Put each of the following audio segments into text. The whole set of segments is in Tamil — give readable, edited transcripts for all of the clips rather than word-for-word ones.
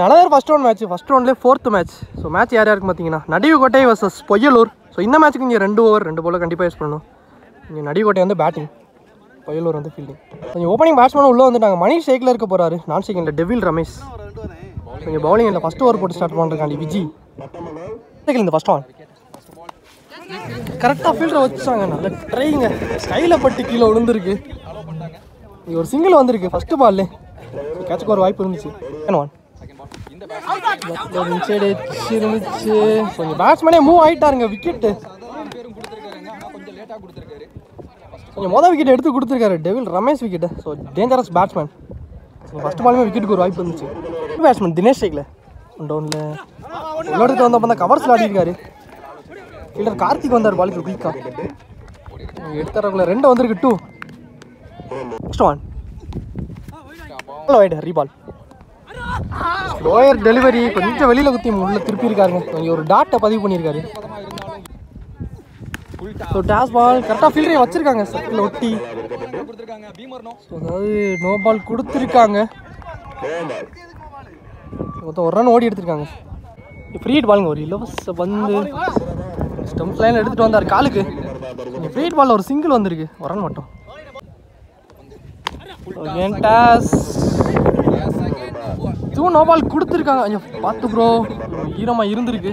Another first round match. First ரவுண்ட்லேயே ஃபோர்த் மேட்ச். ஸோ மேட்ச் யார் யாருக்கு பார்த்தீங்கன்னா நடிவுக்கோட்டை வர்சஸ் பொய்யலூர். ஸோ இந்த மேட்ச்சுக்கு இங்கே 2 ஓவர் 2 பால் கண்டிப்பாக யூஸ் பண்ணணும். இங்கே நடிவுக்கோட்டை வந்து பேட்டிங், பொய்யலூர் வந்து ஃபீல்டிங். கொஞ்சம் ஓப்பனிங் பேட்ஸ்மேன் உள்ளே வந்துட்டாங்க. மணிஷ் ஷேக்கில் இருக்க போகிறாரு. நான் செகண்டில் டெவில் ரமேஷ். கொஞ்சம் பவுலிங்கில் ஃபஸ்ட் ஓவர் போட்டு ஸ்டார்ட் பண்ணுறாங்க விஜி. இந்த ஃபஸ்ட் ஒன் கரெக்டாக ஃபீல்டரை வச்சாங்க. நல்ல ட்ரைங்க, ஸ்கையில் பட்டு கீழே விழுந்துருக்கு. இங்கே ஒரு சிங்கிள் வந்திருக்கு ஃபஸ்ட்டு பால்லே. கேட்சுக்கு ஒரு வாய்ப்பு இருந்துச்சு. ஒன் இருந்துச்சு. கொஞ்சம் பேட்ஸ்மேனே மூவ் ஆகிட்டாருங்க. விக்கெட்டு கொஞ்சம் மொதல் விக்கெட் எடுத்து கொடுத்துருக்காரு devil Ramesh wicket. So dangerous batsman. First பாலுமே விக்கெட்டுக்கு ஒரு வாய்ப்பு இருந்துச்சு. பேட்ஸ்மேன் தினேஷ் ஷேக்கில் டவுனில் உள்ளோடத்து வந்தப்போ தான் கவர்ஸில் ஆடிருக்காரு. ஃபீல்டர் கார்த்திக் வந்தார் பாலுக்கு குயிக்கா எடுத்துறக்குள்ள 2 வந்திருக்கு. 2 next one white ரீபால். Lower delivery கொஞ்சம் வெளியில் குத்தி உள்ள திருப்பி இருக்காருங்க. கொஞ்சம் ஒரு டாட்டை பதிவு பண்ணியிருக்காரு. ஸோ டேஸ் பால் கரெக்டாக ஃபீல்டரையும் வச்சுருக்காங்க. சர்க்கிள் ஒட்டி அதாவது நோ பால் கொடுத்துருக்காங்க. மொத்தம் ஒரு ரன் ஓடி எடுத்துருக்காங்க. ஃப்ரீ ஹிட் பாலுங்க. ஒரு இலவச பந்து ஸ்டம்ப் லைனில் எடுத்துகிட்டு வந்தார் காலுக்கு. ஃப்ரீ ஹிட் பாலில் ஒரு சிங்கிள் வந்திருக்கு. ஒரு ரன் மட்டும். இதுவும் நோ பால் கொடுத்துருக்காங்க. கொஞ்சம் பார்த்து ப்ரோ, ஈரமாக இருந்திருக்கு.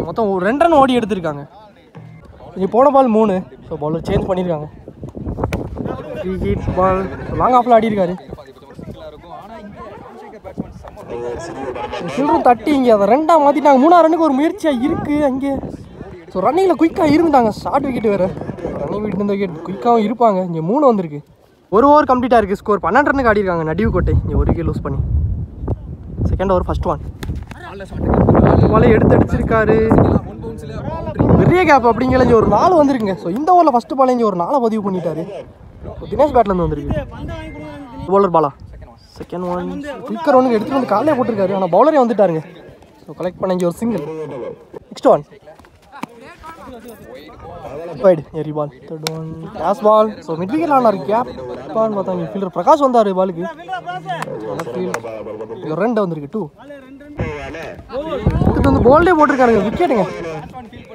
மொத்தம் 2 ரன் ஓடி எடுத்திருக்காங்க. இங்கே போன பால் 3. ஸோ பவுலர் சேஞ்ச் பண்ணியிருக்காங்க. ஃப்ரீ ஹிட் பால் லாங் ஆஃபில் ஆடிருக்காரு. சில்வரும் தட்டி இங்கே அதை 2ஆக மாற்றிட்டாங்க. 3ஆம் ரன்னுக்கு ஒரு முயற்சியாக இருக்குது அங்கே. ஸோ ரன்னிங்கில் குயிக்காக இருந்துட்டாங்க. ஷார்ட் விக்கெட் வேறு. ரன்னிங் விக்கெட் இந்த விக்கெட் குயிக்காகவும் இருப்பாங்க. இங்கே 3 வந்திருக்கு. ஒரு ஓவர் கம்ப்ளீட்டாக இருக்குது. ஸ்கோர் 12 ரன்னுக்கு ஆடிருக்காங்க நடிவுக்கோட்டை. இங்கே ஒரு விக்கெட் லூஸ் பண்ணி. செகண்ட் ஓவர் ஃபர்ஸ்ட் ஒன் பாலை எடுத்து அடிச்சிருக்காரு. பெரிய கேப் அப்படிங்கிற இங்கே ஒரு 4 வந்திருக்குங்க. ஸோ இந்த ஓவரில் ஃபஸ்ட்டு பால் இங்கே ஒரு 4 பதிவு பண்ணிட்டாரு. தினேஷ் பேட்லேருந்து வந்திருக்கு. Bowler Bala second one quicker ஒன்று எடுத்துகிட்டு வந்து காலையே போட்டிருக்காரு. ஆனால் பவுலரே வந்துட்டாருங்க. ஸோ கலெக்ட் பண்ண இங்கே ஒரு சிங்கிள். நெக்ஸ்ட் ஒன் வைட் எரி பால். தேர்ட் ஒன் டேஸ் பால். ஸோ மிட் விக்கெட் ஆனார். கேப் பால்னு பார்த்தாங்க. ஃபீல்டர் பிரகாஷ் வந்தார் பாலுக்கு. இங்கே 2 வந்திருக்கு. 2 எடுத்துகிட்டு வந்து போல்டே போட்டிருக்காருங்க. விக்கெட்டுங்க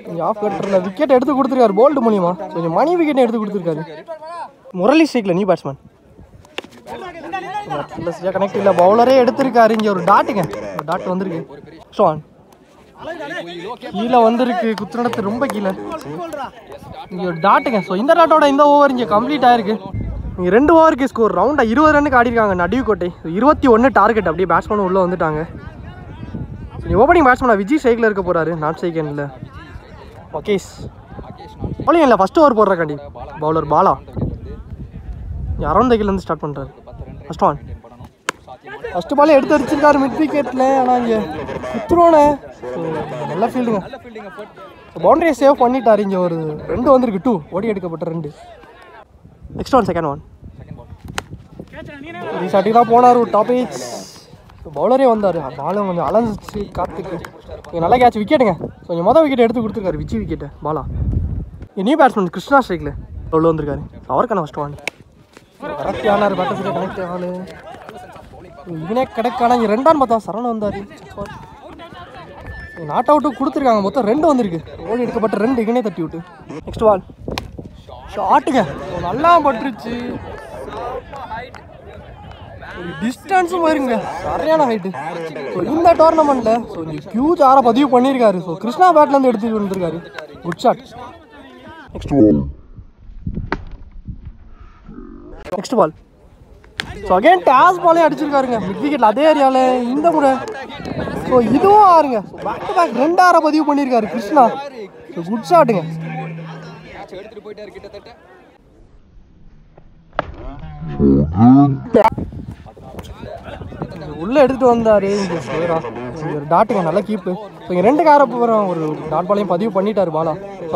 கொஞ்சம் ஆஃப் கட்டரில் விக்கெட் எடுத்து கொடுத்துருக்காரு போல்டு மூலியமா. கொஞ்சம் மணி விக்கெட்டை எடுத்து கொடுத்துருக்காரு. முரளி ஷேக்கில் நீ பேட்ஸ்மேன் சரியாக கனெக்ட் இல்லை. பவுலரே எடுத்திருக்காரு. இங்கே ஒரு டாட்டுங்க. ஒரு டாட் வந்திருக்கு. ஷான் கீழே வந்திருக்கு. குத்துனடத்து ரொம்ப கீழே. இங்கே ஒரு டாட்டுங்க. ஸோ இந்த டாட்டோட இந்த ஓவர் இங்கே கம்ப்ளீட் ஆயிருக்கு. இங்கே 2 ஓவருக்கு ஸ்கோர் ரவுண்டாக 20 ரன்னுக்கு ஆடிருக்காங்க நடிவுக்கோட்டை. 21 டார்கெட். அப்படியே பேட்ஸ்மேன் உள்ளே வந்துட்டாங்க. ஓப்பனிங் பேட்ஸ்மேன் விஜய் ஷேக்கில் இருக்க போகிறாரு. நாட் செகண்டில் மகேஷ் பவுலிங் இல்லை. ஃபஸ்ட் ஓவர் போடுறக்காண்டி பவுலர் பாலா அரௌண்ட் த கீழேருந்து ஸ்டார்ட் பண்ணுறாரு. ஃபஸ்ட் ஒன் ஃபஸ்ட்டு பாலே எடுத்து அடிச்சிருக்காரு மிட் விக்கெட்டில். ஆனால் இங்கே குத்துருவோனே. ஸோ நல்ல ஃபீல்டுங்க. பவுண்டரியை சேவ் பண்ணிட்டார். இங்கே ஒரு 2 வந்திருக்கு. 2 ஓடி எடுக்கப்பட்ட 2. நெக்ஸ்ட் ஒன் செகண்ட் ஒன் ரீசாட்டிக்கு தான் போனார். ஒரு டாப் ஏஜ் பவுலரே வந்தார். பாலும் கொஞ்சம் அலைஞ்சிச்சு காத்துக்கு. இங்கே நல்ல கேட்ச் விக்கெட்டுங்க. ஸோ இங்கே மொதல் விக்கெட் எடுத்து கொடுத்துருக்காரு Vijay wicket Bala. New batsman Krishna ஸ்ட்ரைக்கில் உள்ள வந்திருக்காரு. அவருக்கான ஃபஸ்ட் ஒன் கரெக்ட் ஆனார். பேட்டர்ஸில் கனெக்ட் ஆகல. இவனே கிடைக்கான இங்கே 2ஆன்னு பார்த்தா சரண் வந்தார். நாட் அவுட்டு கொடுத்துருக்காங்க. மொத்தம் 2 வந்திருக்கு. ஓடி எடுக்கப்பட்ட 2 இவனே தட்டி விட்டு. நெக்ஸ்ட் பால் ஷாட்டுங்க. நல்லா பட்டுருச்சு. டிஸ்டன்ஸும் வருங்க. சரியான ஹைட்டு. ஸோ இந்த டோர்னமெண்ட்டில் ஸோ இங்கே ஹியூஜ் ஆரை பதிவு பண்ணியிருக்காரு. ஸோ கிருஷ்ணா பேட்லேருந்து எடுத்துகிட்டு வந்துருக்காரு. Good shot. Next ball so again டேஸ் பாலே அடிச்சிருக்காருங்க மிட் விக்கெட்டில் அதே ஏரியாவில். இந்த முறை ஸோ இதுவும் ஆறுங்க. பேக் டு பேக் 2 ஆரை பதிவு பண்ணியிருக்காரு கிருஷ்ணா. ஸோ குட் ஷாட்டுங்க. உள்ளே எடுத்துகிட்டு வந்தார். இங்கே சேரா ஒரு டாட்டுங்க. நல்ல கீப்பு. ஸோ இங்கே 2 காரை போகிறோம். ஒரு டாட் பாலையும் பதிவு பண்ணிட்டார் பாலா. ஸோ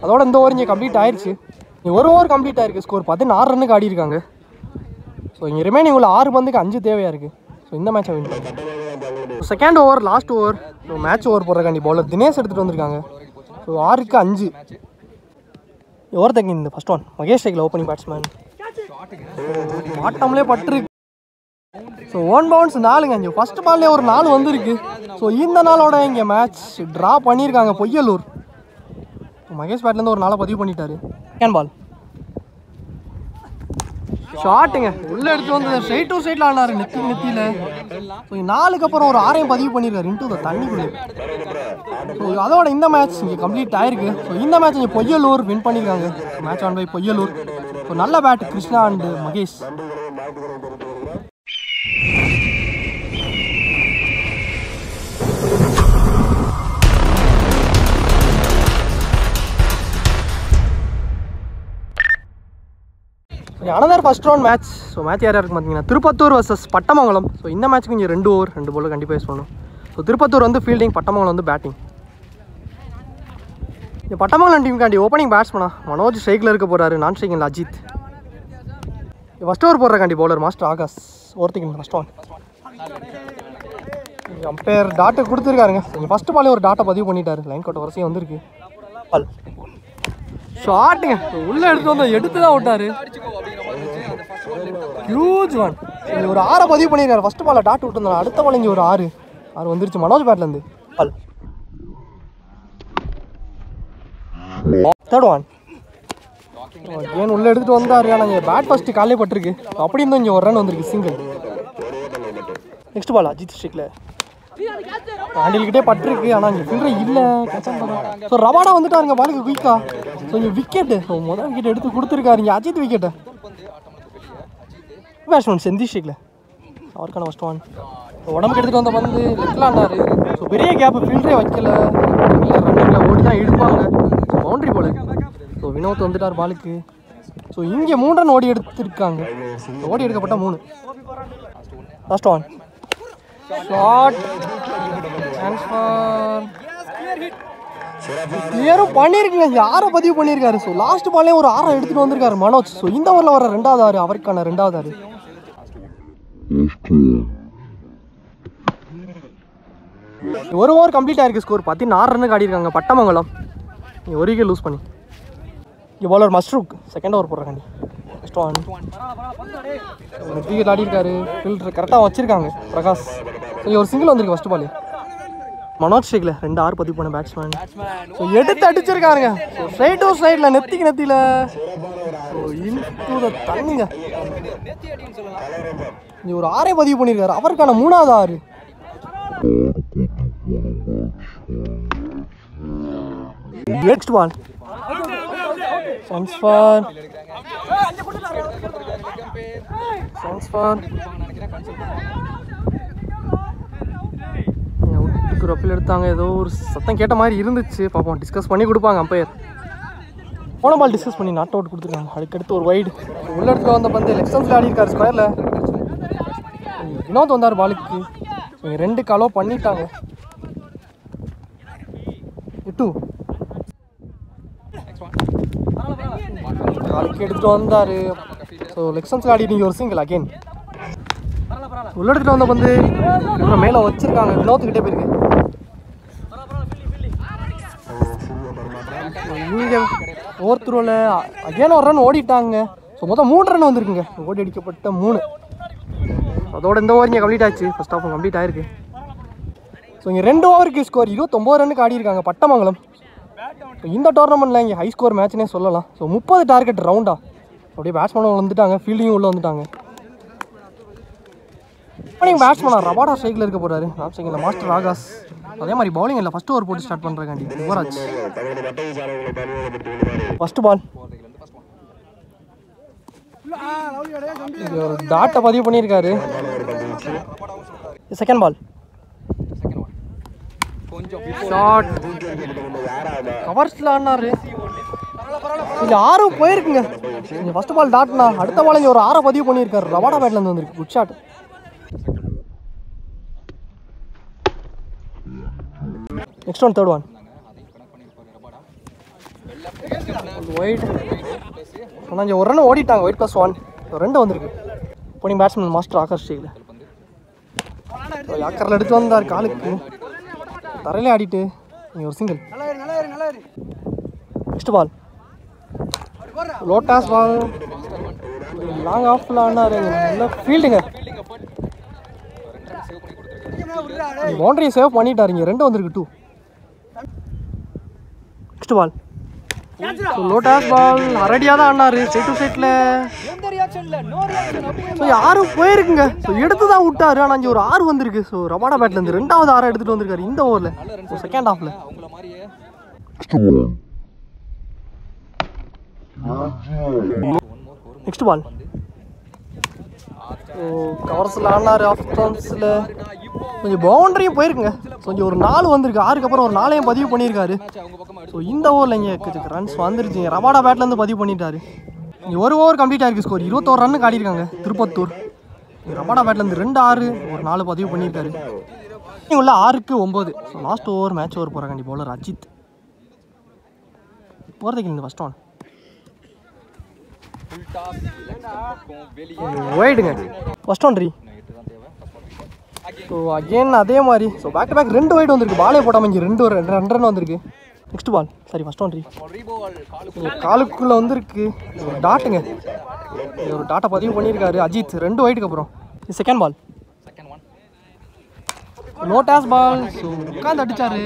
அதோட இந்த ஓவர் இங்கே கம்ப்ளீட் ஆயிடுச்சு. இங்கே ஒரு ஓவர் கம்ப்ளீட் ஆயிருக்கு. ஸ்கோர் 16 ரன்னுக்கு ஆடிருக்காங்க. ஸோ இங்கே ரிமைனிங் உள்ள 6 பந்துக்கு 5 தேவையாக இருக்குது. ஸோ இந்த மேட்சை வின் பண்ணுறாங்க. Second over last over. So match over போடுறக்காண்டி பவுலர் தினேஷ் எடுத்துகிட்டு வந்திருக்காங்க. ஸோ 6க்கு 5 ஓவர் தங்கி. இந்த ஃபஸ்ட் ஒன் மகேஷ் ஷேக்கில் ஓப்பனிங் பேட்ஸ்மேன் மாட்டம்லே பட்டு ஸோ 1 பவுன்ஸ் 4ங்க. இங்கே ஃபர்ஸ்ட் பால்லே ஒரு 4 வந்திருக்கு. ஸோ இந்த நாளோட இங்கே மேட்ச் ட்ரா பண்ணியிருக்காங்க பொய்யலூர். மகேஷ் பேட்லேருந்து ஒரு 4 பதிவு பண்ணிட்டாரு. கேன் பால் ஷாட்டுங்க உள்ளே எடுத்து வந்து ஸ்ட்ரைட் டு ஸ்ட்ரைட்டில் ஆனார் நெத்தியில். ஸோ 4க்கு அப்புறம் ஒரு 6 பதிவு பண்ணியிருக்காரு இன்ட்டு த தண்ணிக்குள்ளே. ஸோ அதோட இந்த மேட்ச் இங்கே கம்ப்ளீட் ஆயிருக்கு. ஸோ இந்த மேட்ச் இங்கே பொய்யலூர் வின் பண்ணியிருக்காங்க. Match won by Poyyalur. So நல்ல bat Krishna and Mahesh. Another first round match. So match யாராக இருக்கும் பார்த்தீங்கன்னா திருப்பத்தூர் வர்சஸ் பட்டமங்கலம். ஸோ இந்த மேட்ச்சுக்கு இங்கே 2 ஓவர் 2 பால் கண்டிப்பாக யூஸ் பண்ணணும். ஸோ திருப்பத்தூர் வந்து ஃபீல்டிங், பட்டமங்கலம் வந்து பேட்டிங். இந்த பட்டமங்கலம் டீமுக்காண்டி ஓப்பனிங் பேட்ஸ்மனா மனோஜ் ஸ்ட்ரைக்கில் இருக்க போகிறாரு. நான் ஸ்ட்ரைக்கில் அஜித். ஃபஸ்ட் ஓவர் போடுறக்காண்டி பவுலர் மாஸ்டர் ஆகாஷ். ஓவர்த்திங் ஃபஸ்ட் ஒன். அம்பையர் டாட்டை கொடுத்துருக்காருங்க. இங்கே ஃபஸ்ட்டு பாலே ஒரு டாட்டை பதிவு பண்ணிட்டாரு. லைன் கோட்டை வரிசையும் வந்திருக்கு. பால் ஷாட்டுங்க உள்ளே எடுத்து வந்து எடுத்து தான் விட்டாரு. Huge one. இங்கே ஒரு 6 பதிவு பண்ணியிருக்காரு. ஃபஸ்ட்டு பாலை டாட் விட்டுருந்தாரு. அடுத்த பால் இங்கே ஒரு 6 வந்துருச்சு மனோஜ் பேட்லேருந்து. Ball third one. ஏன் உள்ளே எடுத்துகிட்டு வந்தார். ஆனால் இங்கே பேட் ஃபஸ்ட்டு காலே பட்டிருக்கு. அப்படி இருந்தும் இங்கே ஒரு ரன் வந்திருக்கு சிங்கிள். நெக்ஸ்ட் பால் அஜித் ஸ்ட்ரைக்கில் ஹேண்டில்கிட்டே பட்டிருக்கு. ஆனால் இங்கே ஃபீல்டர் இல்லை. ஸோ ரவாடா வந்துட்டாருங்க பாலுக்கு குயிக்கா. ஸோ இங்கே விக்கெட்டு. ஸோ முதல் விக்கெட் எடுத்து கொடுத்துருக்காரு இங்கே அஜித் விக்கெட்டு. பேட்ஸ்மேன் செந்தி ஸ்ட்ரைக்கில் அவருக்கான ஃபஸ்ட் ஒன். உடம்புக்கு எடுத்துகிட்டு வந்த பந்து லெஃப்டில் ஆனார். ஸோ பெரிய கேப்பு ஃபீல்டரே வைக்கல. ரன்னிங்கில் ஓடி தான் இழுப்பாங்க. ஸோ பவுண்ட்ரி போல. ஸோ வினோத் வந்துட்டார் பாலுக்கு. ஸோ இங்கே 3 ரன் ஓடி எடுத்துருக்காங்க. ஓடி எடுக்கப்பட்ட 3. ஃபஸ்ட் ஒன் ஷாட் ட்ரான்ஸ்ஃபர் கிளியரும் பண்ணியிருக்குங்க. 6 பதிவு பண்ணியிருக்காரு. ஸோ லாஸ்ட் பாலே ஒரு 6 எடுத்துகிட்டு வந்திருக்காரு மனோஜ். ஸோ இந்த ஓவரில் வர 2வது 6 அவருக்கான 2வது 6. ஒரு ஓவர் கம்ப்ளீட் ஆயிருக்கு. ஸ்கோர் 16 ரன்னுக்கு ஆடிருக்காங்க பட்டமங்கலம். இங்கே ஒரு விக்கெட் லூஸ் பண்ணி இங்கே பவுலர் மஸ்ரூக் செகண்ட் ஓவர் போடுறாங்க. ஃபஸ்ட் ஒன் விக்கெட் ஆடிருக்காரு. ஃபீல்டர் கரெக்டாக வச்சிருக்காங்க பிரகாஷ். இங்கே ஒரு சிங்கிள் வந்திருக்கு ஃபஸ்ட்டு பால். மனோஜ் ஸ்ட்ரைக்கில் 2 6 பதிவு பண்ண பேட்ஸ்மேன். ஸோ எடுத்து அடிச்சிருக்காருங்க. ஸோ ஸ்ட்ரைட் டு சைடில் நெத்தியில் இன்டு த தண்ணிங்க. இங்கே ஒரு 6 பதிவு பண்ணியிருக்காரு. அவருக்கான 3வது 6. நெக்ஸ்ட் பால் ட்ரான்ஸ்ஃபர் அவுட்டுக்கு ரப்பில் எடுத்தாங்க. ஏதோ ஒரு சத்தம் கேட்ட மாதிரி இருந்துச்சு. பார்ப்போம் டிஸ்கஸ் பண்ணி கொடுப்பாங்க அம்பையர். போன பால் டிஸ்கஸ் பண்ணி நாட் அவுட் கொடுத்துருக்காங்க. அதுக்கடுத்து ஒரு வைடு. உள்ள இடத்துல வந்த பந்து லெக்ஸன்ஸில் ஆடிருக்காரு ஸ்கொயரில். வினோத் வந்தார் பாலுக்கு. 2 காலோ பண்ணிட்டாங்க. 2 காலுக்கு எடுத்துகிட்டு வந்தார். ஸோ லெக்ஸன்ஸில் ஆடிட்டு ஒரு சிங்கிள் அகெயின். உள்ள எடுத்துகிட்டு வந்த பந்து அப்புறம் மேலே வச்சுருக்காங்க. வினோத்துக்கிட்டே போயிருக்கு. இங்கே ஓவர் த்ரோவில் அகெயின் ஒரு ரன் ஓடிட்டாங்க. ஸோ மொத்தம் 3 ரன் வந்திருக்குங்க. ஓடி அடிக்கப்பட்ட 3. அதோட இந்த ஓவர் இங்கே கம்ப்ளீட் ஆச்சு. ஃபஸ்ட் ஆஃப் கம்ப்ளீட் ஆயிருக்கு. ஸோ இங்கே 2 ஓவருக்கு ஸ்கோர் 29 ரன்னுக்கு ஆடிருக்காங்க பட்டமங்கலம். ஸோ இந்த டோர்னமெண்ட்டில் இங்கே ஹை ஸ்கோர் மேட்ச்னே சொல்லலாம். ஸோ 30 டார்கெட் ரவுண்டாக அப்படியே பேட்ஸ்மேனும் வந்துட்டாங்க. ஃபீல்டிங்கும் உள்ளே வந்துட்டாங்க. ஓப்பனிங் பேட்ஸ்மேனா ரவாடா ஸ்ட்ரைக்கில் இருக்க போகிறாரு. நான் ஸ்ட்ரைக்கில் மாஸ்டர் ஆகாஷ். அதே மாதிரி பவுலிங் இல்லை ஃபஸ்ட் ஓவர் போட்டு ஸ்டார்ட் பண்ணுறக்காண்டி யுவராஜ். ஃபஸ்ட்டு பால் ஒரு டாட்டை பதிவு பண்ணியிருக்காரு. செகண்ட் பால் ஷாட் கவர்ஸில் ஆனார். இங்கே 6 போயிருக்குங்க. இங்கே ஃபஸ்ட்டு பால் டாட்னா அடுத்த பால் இங்கே ஒரு 6 பதிவு பண்ணியிருக்காரு. ரவாடா பேட்லேருந்து வந்துருக்கு. Good shot. Next one third one wide. ஆனால் இங்கே ஒரு ரன் ஓடிட்டாங்க. ஒயிட் +1 2 வந்திருக்கு. போனிங் பேட்ஸ்மேன் மாஸ்டர் ஆகாஷ் ஸ்ட்ரைக்கில். யாக்கரில் எடுத்து வந்தார் காலுக்கு. தரையிலே ஆடிட்டு இங்கே ஒரு single. Next ball low toss ball long ஆஃபில் ஆனார். நல்ல ஃபீல்டுங்க. பவுண்டரியை சேவ் பண்ணிட்டாருங்க. 2 வந்திருக்கு 2. Next ball low toss ball. அரடியாக தான் ஆடினாரு சைட் டு சைட்டில். ஸோ 6 போயிருக்குங்க. ஸோ எடுத்து தான் விட்டாரு. ஆனால் இங்கே ஒரு 6 வந்திருக்கு. ஸோ ரபாடா பேட்லேருந்து 2வது 6 எடுத்துகிட்டு வந்திருக்காரு இந்த ஓவரில். ஸோ செகண்ட் ஹாஃபில். நெக்ஸ்ட் பால் கவர்ஸில் ஆடினார். ஆஃப் ஸ்டான்ஸில் கொஞ்சம் பவுண்டரியும் போயிருக்குங்க. ஸோ இங்கே ஒரு 4 வந்திருக்கு. 6க்கு அப்புறம் ஒரு 4ஐயும் பதிவு பண்ணியிருக்காரு. ஸோ இந்த ஓவரில் இங்கே ரன்ஸ் வந்துருச்சுங்க. ரபாடா பேட்லேருந்து பதிவு பண்ணிட்டாரு. இங்கே ஒரு ஓவர் கம்ப்ளீட் ஆகிருக்கு. ஸ்கோர் 21 ரன்னு காட்டியிருக்காங்க திருப்பத்தூர். ரபாடா பேட்லேருந்து 2 6 ஒரு 4 பதிவு பண்ணியிருக்காரு. உள்ள 6க்கு 9. So last over match over போகிறாங்க. கண்டிப்பாக பவுலர் அஜித் போகிறதுக்கு இந்த ஃபஸ்ட் ஒன் ஒயிடுங்க. ஃபஸ்ட் ஒன் ரீ. ஸோ அகெயின் அதே மாதிரி. So back to back 2 wide வந்திருக்கு. பாலே போட்டாமல் இங்கே 2 ரன் வந்திருக்கு. நெக்ஸ்ட் பால் ஃபஸ்ட் ஒன் ரீ. காலுக்குள்ளே வந்திருக்கு ஒரு டாட்டுங்க. ஒரு டாட்டை பதிவு பண்ணியிருக்காரு அஜித் 2 ஒயிட்டுக்கு அப்புறம். செகண்ட் பால் நோ டாஸ் பால். ஸோ உட்காந்து அடிச்சாரு.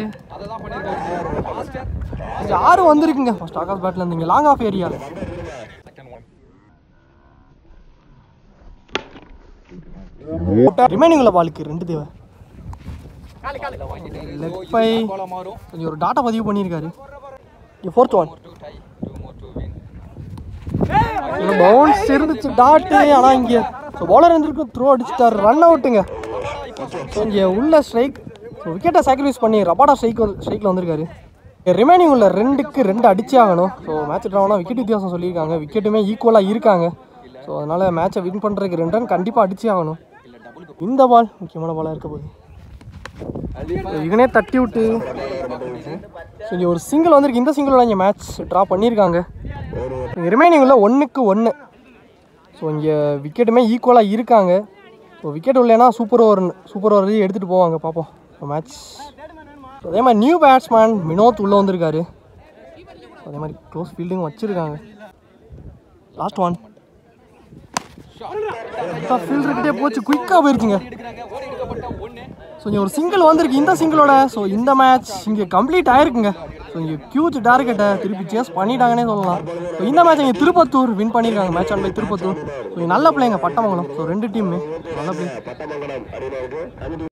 6 வந்திருக்குங்க ஃபர்ஸ்ட் ஆகாஷ் பேட்டில் இருந்தீங்க லாங் ஆஃப் ஏரியா. ரிமைனிங் உள்ள பாலுக்கு 2 தேவை. லெக் பை கொஞ்சம் ஒரு டாட்டா பதிவு பண்ணியிருக்காரு. இங்கே 4th ஒன் பவுன்ஸ் இருந்துச்சு டாட்டு. ஆனால் இங்கே பவுலர் இருந்திருக்கும் த்ரோ அடிச்சுட்டார். ரன் அவுட்டுங்க. ஸோ இங்கே உள்ள ஸ்ட்ரைக். ஸோ விக்கெட்டை சாக்ரிஃபைஸ் பண்ணி ரபாடா ஸ்ட்ரைக்கில் வந்திருக்காரு. ரிமைனிங் உள்ள 2க்கு 2 அடிச்சே ஆகணும். ஸோ மேட்ச் ட்ராவனா விக்கெட் வித்தியாசம் சொல்லியிருக்காங்க. விக்கெட்டுமே ஈக்குவலாக இருக்காங்க. ஸோ அதனால் மேட்சை வின் பண்ணுறதுக்கு 2 ரன் கண்டிப்பாக அடிச்சே ஆகணும். இந்த பால் முக்கியமான பாலாக இருக்க போகுது. இவனே தட்டி விட்டு ஸோ இங்கே ஒரு சிங்கிள் வந்திருக்கு. இந்த சிங்கிளோட இங்கே மேட்ச் ட்ரா பண்ணியிருக்காங்க. ரிமைனிங் உள்ள 1க்கு 1. ஸோ இங்கே விக்கெட்டுமே ஈக்குவலாக இருக்காங்க. ஸோ விக்கெட் இல்லைன்னா சூப்பர் ஓவர் எடுத்துகிட்டு போவாங்க. பார்ப்போம் ஸோ மேட்ச். அதே மாதிரி நியூ பேட்ஸ்மேன் வினோத் உள்ளே வந்திருக்காரு. அதே மாதிரி க்ளோஸ் ஃபீல்டிங் வச்சுருக்காங்க. லாஸ்ட் ஒன் ஃபீல்டர்கிட்டே போச்சு. குயிக்காக போயிருச்சுங்க. ஸோ இங்கே ஒரு சிங்கிள் வந்திருக்கு இந்த சிங்கிளோட. ஸோ இந்த மேட்ச் இங்கே கம்ப்ளீட் ஆயிருக்குங்க. ஸோ இங்கே ஹியூஜ் டார்கெட்டை திருப்பி சேஸ் பண்ணிட்டாங்கன்னே சொல்லலாம். ஸோ இந்த மேட்ச் இங்கே திருப்பத்தூர் வின் பண்ணியிருக்காங்க. Match won by Tirupattur. So நல்ல பிள்ளைங்க பட்டமங்கலம். ஸோ 2 டீமுமே நல்ல பிளே.